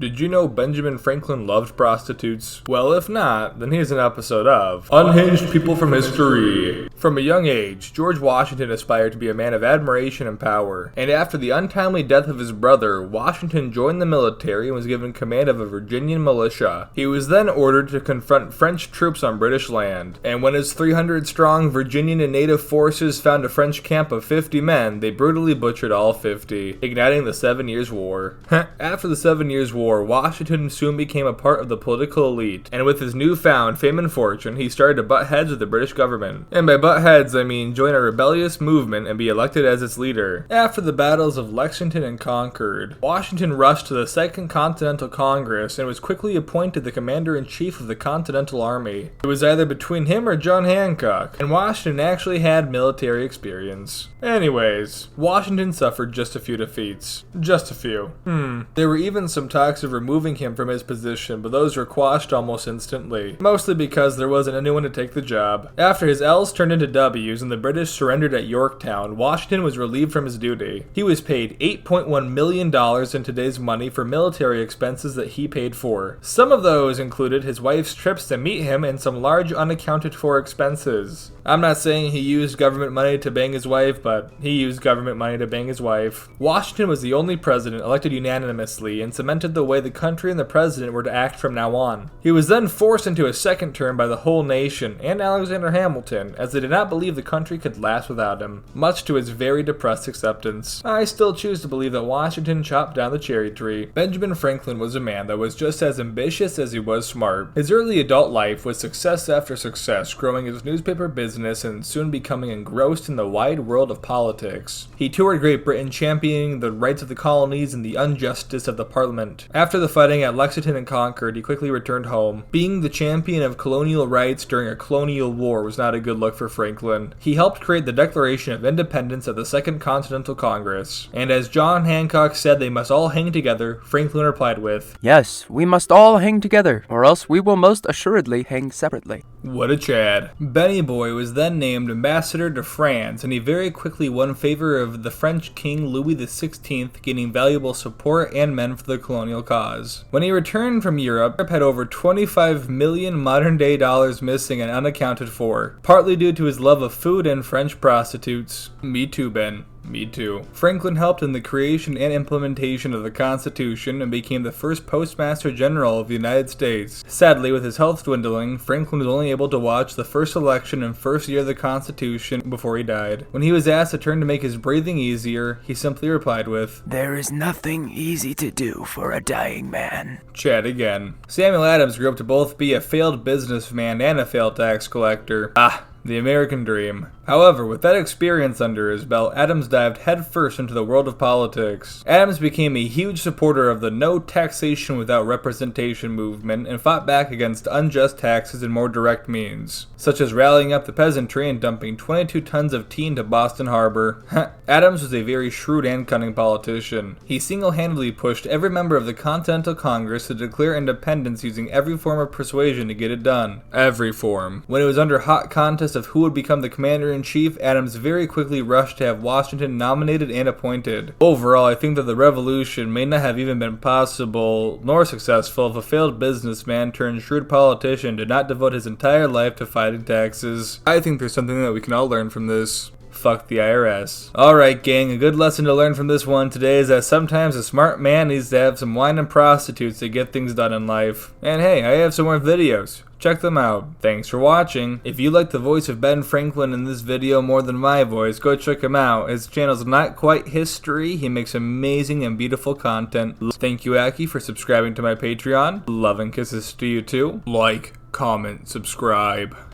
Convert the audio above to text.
Did you know Benjamin Franklin loved prostitutes? Well, if not, then here's an episode of Unhinged People from History. From a young age, George Washington aspired to be a man of admiration and power, and after the untimely death of his brother, Washington joined the military and was given command of a Virginian militia. He was then ordered to confront French troops on British land, and when his 300-strong Virginian and native forces found a French camp of 50 men, they brutally butchered all 50, igniting the 7 Years' War. After the 7 Years' War, Washington soon became a part of the political elite, and with his newfound fame and fortune, he started to butt heads with the British government. And by butt heads, I mean join a rebellious movement and be elected as its leader. After the battles of Lexington and Concord, Washington rushed to the Second Continental Congress and was quickly appointed the commander-in-chief of the Continental Army. It was either between him or John Hancock, and Washington actually had military experience. Anyways, Washington suffered just a few defeats. Just a few. There were even some talks of removing him from his position, but those were quashed almost instantly, mostly because there wasn't anyone to take the job. After his L's turned into W's and the British surrendered at Yorktown, Washington was relieved from his duty. He was paid $8.1 million in today's money for military expenses that he paid for. Some of those included his wife's trips to meet him and some large unaccounted for expenses. I'm not saying he used government money to bang his wife, but he used government money to bang his wife. Washington was the only president elected unanimously and cemented the way the country and the president were to act from now on. He was then forced into a second term by the whole nation and Alexander Hamilton, as they did not believe the country could last without him, much to his very depressed acceptance. I still choose to believe that Washington chopped down the cherry tree. Benjamin Franklin was a man that was just as ambitious as he was smart. His early adult life was success after success, growing his newspaper business and soon becoming engrossed in the wide world of politics. He toured Great Britain championing the rights of the colonies and the injustice of the Parliament. After the fighting at Lexington and Concord, he quickly returned home. Being the champion of colonial rights during a colonial war was not a good look for Franklin. He helped create the Declaration of Independence at the Second Continental Congress. And as John Hancock said they must all hang together, Franklin replied with, "Yes, we must all hang together, or else we will most assuredly hang separately." What a Chad. Benny Boy was then named ambassador to France, and he very quickly won favor of the French King Louis XVI, gaining valuable support and men for the colonial cause. When he returned from Europe had over 25 million modern-day dollars missing and unaccounted for, partly due to his love of food and French prostitutes. Me too, Ben. Me too. Franklin helped in the creation and implementation of the Constitution and became the first Postmaster General of the United States. Sadly, with his health dwindling, Franklin was only able to watch the first election and first year of the Constitution before he died. When he was asked a turn to make his breathing easier, he simply replied with, "There is nothing easy to do for a dying man." Chad again. Samuel Adams grew up to both be a failed businessman and a failed tax collector. The American dream. However, with that experience under his belt, Adams dived headfirst into the world of politics. Adams became a huge supporter of the no taxation without representation movement and fought back against unjust taxes in more direct means, such as rallying up the peasantry and dumping 22 tons of tea into Boston Harbor. Adams was a very shrewd and cunning politician. He single-handedly pushed every member of the Continental Congress to declare independence using every form of persuasion to get it done. Every form. When it was under hot contest of who would become the commander-in-chief, Adams very quickly rushed to have Washington nominated and appointed. Overall, I think that the revolution may not have even been possible nor successful if a failed businessman turned shrewd politician did not devote his entire life to fighting taxes. I think there's something that we can all learn from this. Fuck the IRS. Alright gang, a good lesson to learn from this one today is that sometimes a smart man needs to have some wine and prostitutes to get things done in life. And hey, I have some more videos. Check them out. Thanks for watching. If you like the voice of Ben Franklin in this video more than my voice, go check him out. His channel's not quite history. He makes amazing and beautiful content. Thank you, Aki, for subscribing to my Patreon. Love and kisses to you too. Like, comment, subscribe.